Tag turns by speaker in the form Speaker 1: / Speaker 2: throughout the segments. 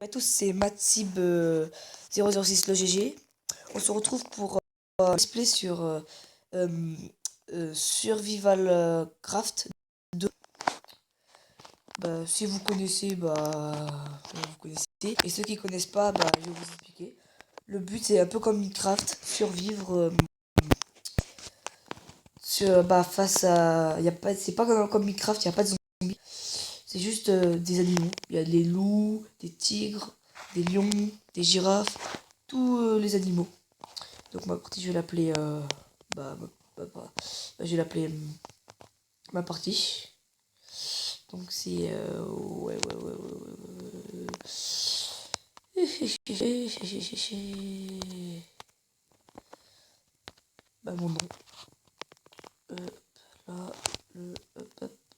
Speaker 1: à tous, c'est Matsib 006 le GG. On se retrouve pour un display sur Survival Craft 2. Si vous connaissez, vous connaissez. Et ceux qui connaissent pas, je vais vous expliquer. Le but c'est un peu comme Minecraft, survivre face à. C'est pas comme Minecraft, il n'y a pas de zombies. C'est juste des animaux. Il y a des loups, des tigres, des lions, des girafes, tous les animaux. Donc ma partie, je vais l'appeler je vais l'appeler ma partie. Donc c'est mon nom. Là,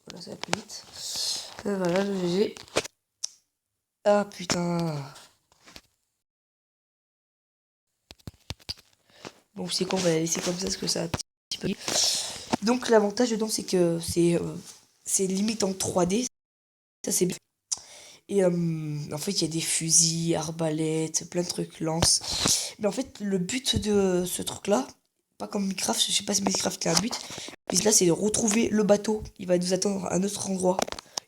Speaker 1: voilà, ça va plus vite. Voilà le GG. Ah putain. Bon, c'est qu'on va la laisser comme ça parce que ça a un petit peu. Donc l'avantage dedans c'est que c'est limite en 3D. Ça c'est bien. Et en fait il y a des fusils, arbalètes, plein de trucs, lances. Mais en fait le but de ce truc là, pas comme Minecraft, je sais pas si Minecraft a un but, mais là c'est de retrouver le bateau. Il va nous attendre à un autre endroit.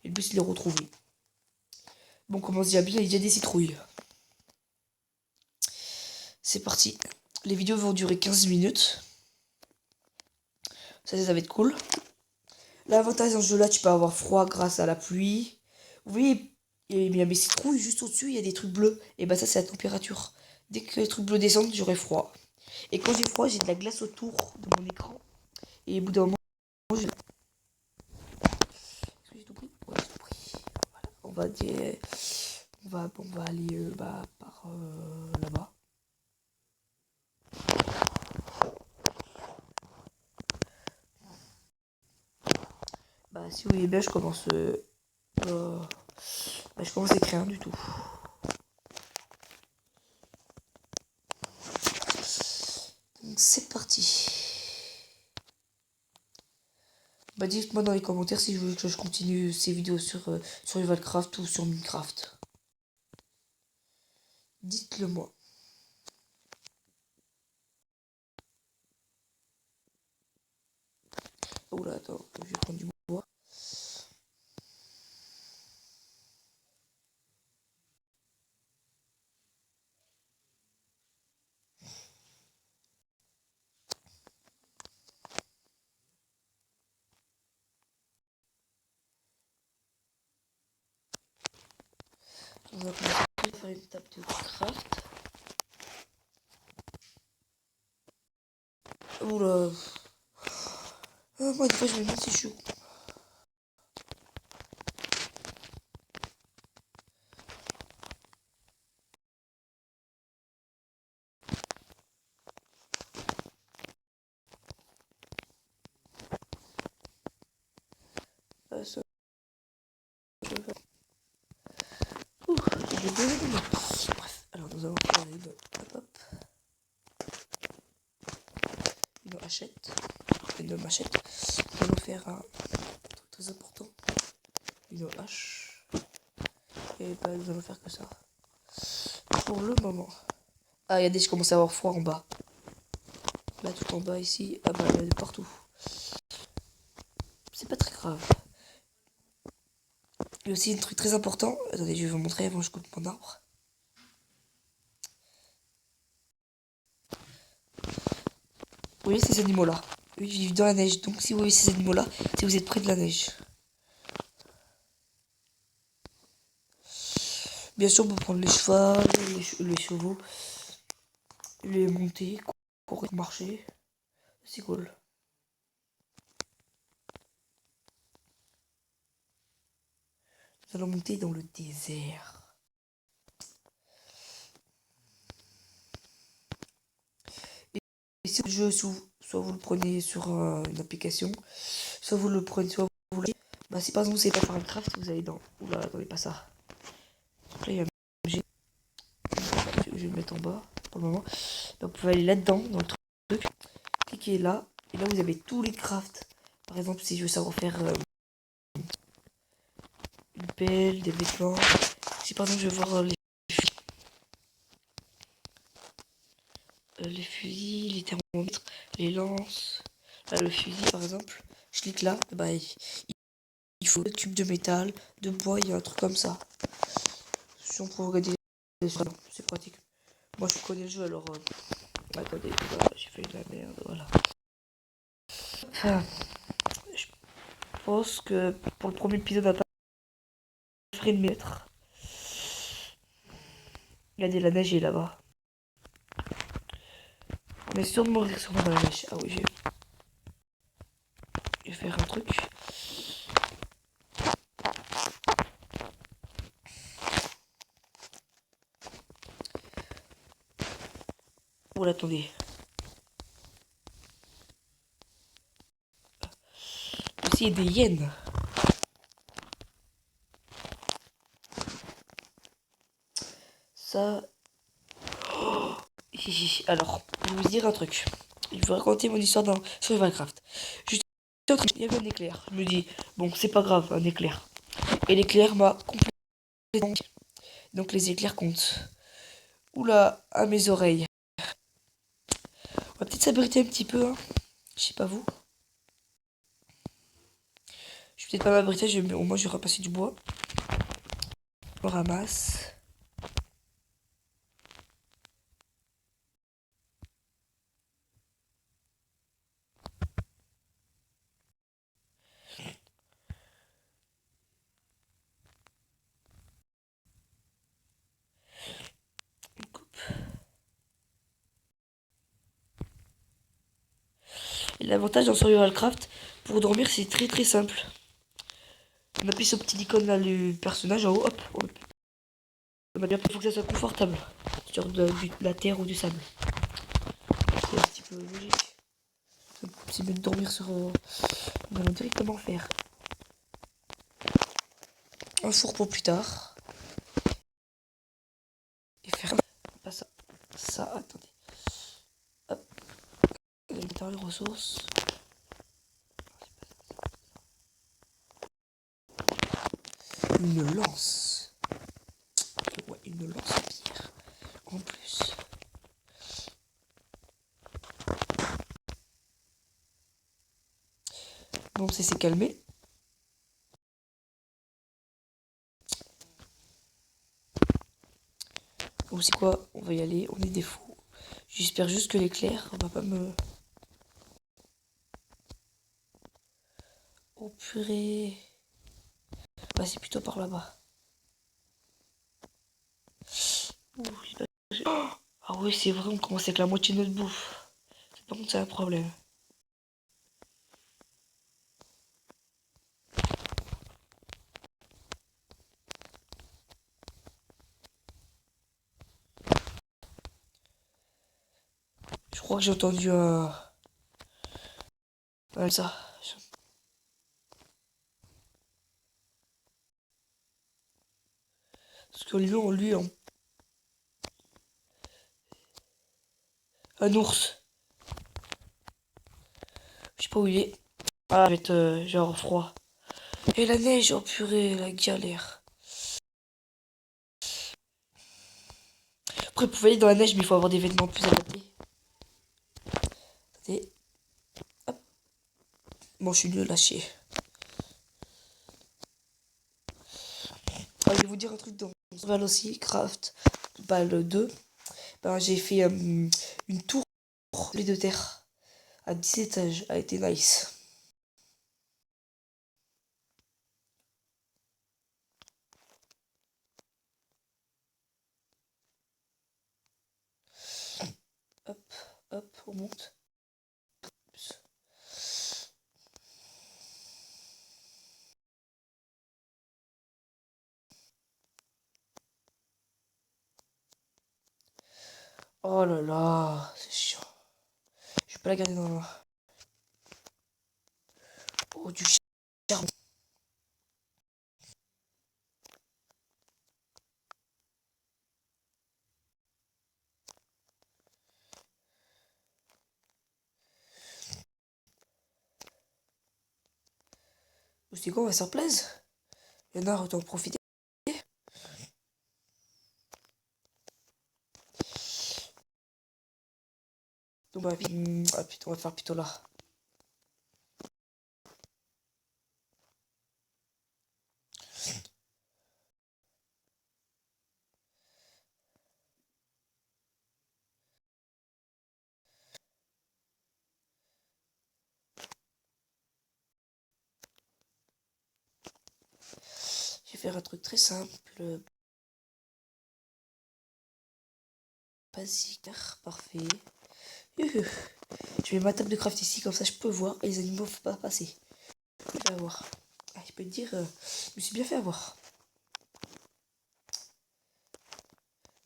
Speaker 1: Et le but c'est de le retrouver. Bon, on commence déjà bien, il y a déjà des citrouilles. C'est parti. Les vidéos vont durer 15 minutes. Ça va être cool. L'avantage dans ce jeu là, tu peux avoir froid grâce à la pluie. Vous voyez, il y a mes citrouilles juste au-dessus, il y a des trucs bleus. Et ça c'est la température. Dès que les trucs bleus descendent, j'aurai froid. Et quand j'ai froid, j'ai de la glace autour de mon écran. Et au bout d'un moment, j'ai... Est-ce que j'ai tout pris? Ouais, j'ai tout pris. Voilà. On va aller par là-bas. Si vous voyez bien, je commence à écrire du tout. Donc c'est parti. Dites-moi dans les commentaires si vous voulez que je continue ces vidéos sur Survivalcraft ou sur Minecraft. Dites-le moi. Oula, attends, je vais prendre du bois. On va commencer à faire une table de craft. Oula. Moi, des fois, je me demande si je suis... Ça... j'ai besoin de moi. Bref, alors nous allons faire une hachette. Une machette. Nous allons faire un truc très important. Une hache. Et nous allons faire que ça. Pour le moment. Ah, regardez, je commence à avoir froid en bas. Là, tout en bas, ici. Ah il y a de partout. C'est pas très grave. Il y a aussi un truc très important. Attendez, je vais vous montrer avant que je coupe mon arbre. Vous voyez ces animaux-là? Ils vivent dans la neige. Donc si vous voyez ces animaux-là, si vous êtes près de la neige. Bien sûr, on peut prendre les chevaux, les chevaux, les monter, courir, marcher. C'est cool. Nous allons monter dans le désert. Et si le jeu, soit vous le prenez sur une application, soit vous le prenez, soit vous le... si par exemple vous savez pas faire un craft, vous allez dans... Oula, attendez, pas ça. Donc là, il y a un objet. Je vais le mettre en bas pour le moment. Donc vous pouvez aller là-dedans, dans le truc. Cliquez là. Et là, vous avez tous les crafts. Par exemple, si je veux savoir faire une pelle, des vêtements. Si par exemple je veux voir les les fusils, les thermomètres, les lances. Là, le fusil, par exemple, je clique là, bah, il faut un tube de métal, de bois, il y a un truc comme ça. Si on peut regarder, c'est pratique. Moi, je connais le jeu, alors... attendez, voilà, j'ai fait de la merde, voilà. Enfin, je pense que pour le premier épisode, on va pas faire une mètre. Regardez, la neige est là-bas. On est sûrement dans la neige. Ah oui, je vais faire un truc. Oh là, attendez. Aussi, il y a des hyènes. Ça... Alors, je vais vous dire un truc. Je vais vous raconter mon histoire dans Survivalcraft. Il y avait un éclair. Je me dis, bon, c'est pas grave, un éclair. Et l'éclair m'a complètement... Donc les éclairs comptent. Oula, à mes oreilles. On va peut-être s'abriter un petit peu, hein. Je sais pas vous. Je vais peut-être pas m'abriter, au moins je vais repasser du bois. On ramasse. On coupe. Et l'avantage dans Survivalcraft, pour dormir, c'est très très simple. On appuie sur le petit icône là, le personnage en haut, hop. Il faut que ça soit confortable. Sur de la terre ou du sable. C'est un petit peu logique. C'est mieux de dormir sur... on va directement faire un four pour plus tard. Et faire... pas ça. Ça, attendez. Hop. Dans les ressources. Une lance. Ouais, une lance à pierre. En plus. Bon, ça s'est calmé. Bon, c'est quoi? On va y aller. On est des fous. J'espère juste que l'éclair va pas me... Oh purée. Bah, c'est plutôt par là-bas. Ah oui, c'est vrai, on commence avec la moitié de notre bouffe. Par contre, c'est un problème. Je crois que j'ai entendu un... ça. Parce que lui, un ours. Je sais pas où il est. Ah, il va être genre froid. Et la neige, oh purée, la galère. Après, vous pouvez aller dans la neige, mais il faut avoir des vêtements plus adaptés. Attendez. Hop. Bon, je suis nul lâché. Alors, je vais vous dire un truc dans Survival aussi, Craft, bah, le 2. Ben, j'ai fait une tour de terre à 10 étages. Elle a été nice. Hop, hop, on monte. Oh là là, c'est chiant. Je vais pas la garder dans la main. Oh, du charbon. C'est quoi, on va s'en plaise. Il y en a, autant en profiter. Donc bah, ah, putain, on va faire plutôt là. Je vais faire un truc très simple. Basique, parfait. Je mets ma table de craft ici, comme ça je peux voir et les animaux ne peuvent pas passer. Je vais avoir. Ah, je peux te dire, je me suis bien fait avoir.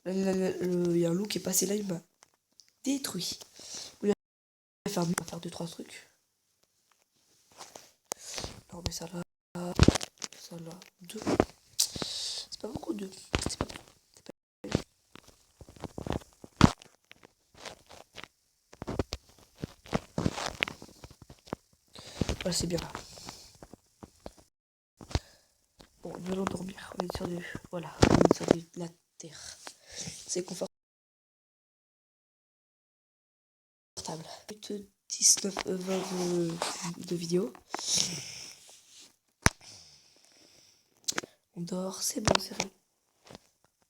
Speaker 1: Il y a un loup qui est passé là, il m'a détruit. On va faire 2-3 trucs. Non mais ça là, 2. C'est pas beaucoup 2. C'est pas beaucoup. Voilà, c'est bien là. Bon, nous allons dormir. On est sur du. Voilà, on est sur de la terre. C'est confortable. 19, 20 de vidéo. On dort, c'est bon, c'est vrai.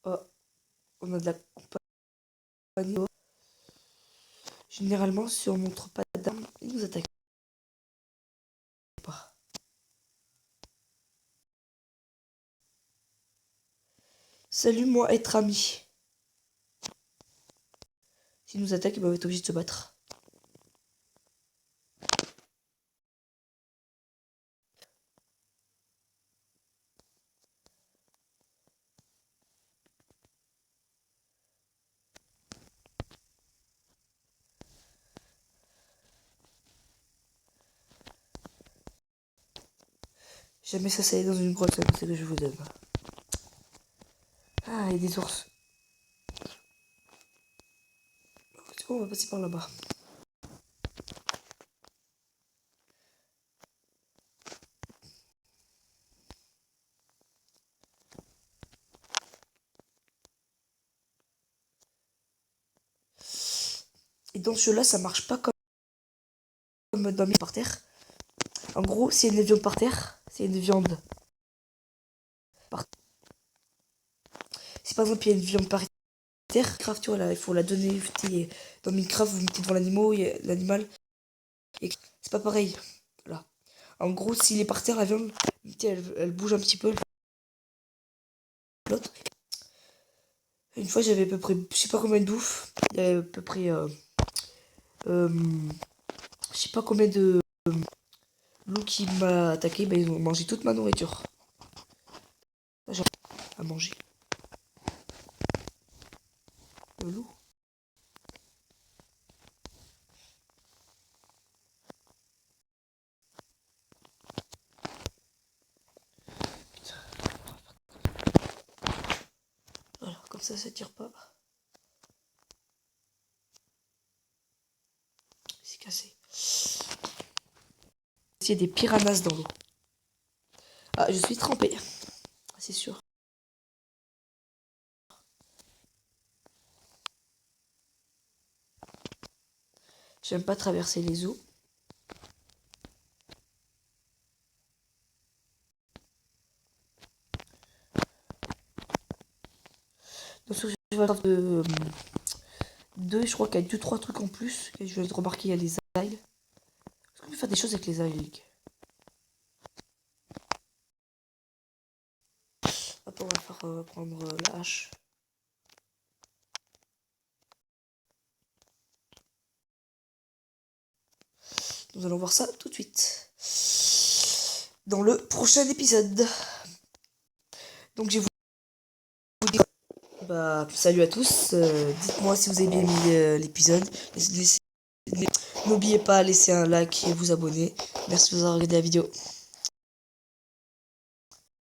Speaker 1: Oh, on a de la compagnie. Généralement, si on montre pas d'armes, ils nous attaquent pas. Salut, moi, être ami. S'ils nous attaquent, ils vont être obligés de se battre. Jamais ça s'allait dans une grotte, c'est que je vous donne. Ah, il y a des ours. C'est bon, on va passer par là-bas. Et dans ce jeu-là, ça marche pas comme dans mes par terre. En gros, s'il y a une viande par terre, c'est une viande. Si par exemple il y a une viande par terre, Minecraft, tu vois, là, il faut la donner. Dans Minecraft, vous mettez devant l'animal. Et c'est pas pareil. Là. En gros, s'il est par terre, la viande, elle bouge un petit peu. L'autre. Une fois, j'avais à peu près, je sais pas combien de bouffe. Il y avait à peu près, je sais pas combien de loups qui m'a attaqué. Bah, ils ont mangé toute ma nourriture. J'ai à manger. Le loup. Voilà, comme ça tire pas. C'est cassé. Il y a des piranhas dans l'eau. Ah, je suis trempé. C'est sûr. J'aime pas traverser les eaux. Donc, je vais avoir deux, je crois qu'il y a 2-3 trucs en plus. Et je vais remarquer, il y a les ailes. Est-ce qu'on peut faire des choses avec les ailes? Hop, on va prendre la hache. Nous allons voir ça tout de suite. Dans le prochain épisode. Donc je vais vous dire, bah, salut à tous. Dites-moi si vous avez bien aimé l'épisode. N'oubliez pas à laisser un like et vous abonner. Merci de vous avoir regardé la vidéo.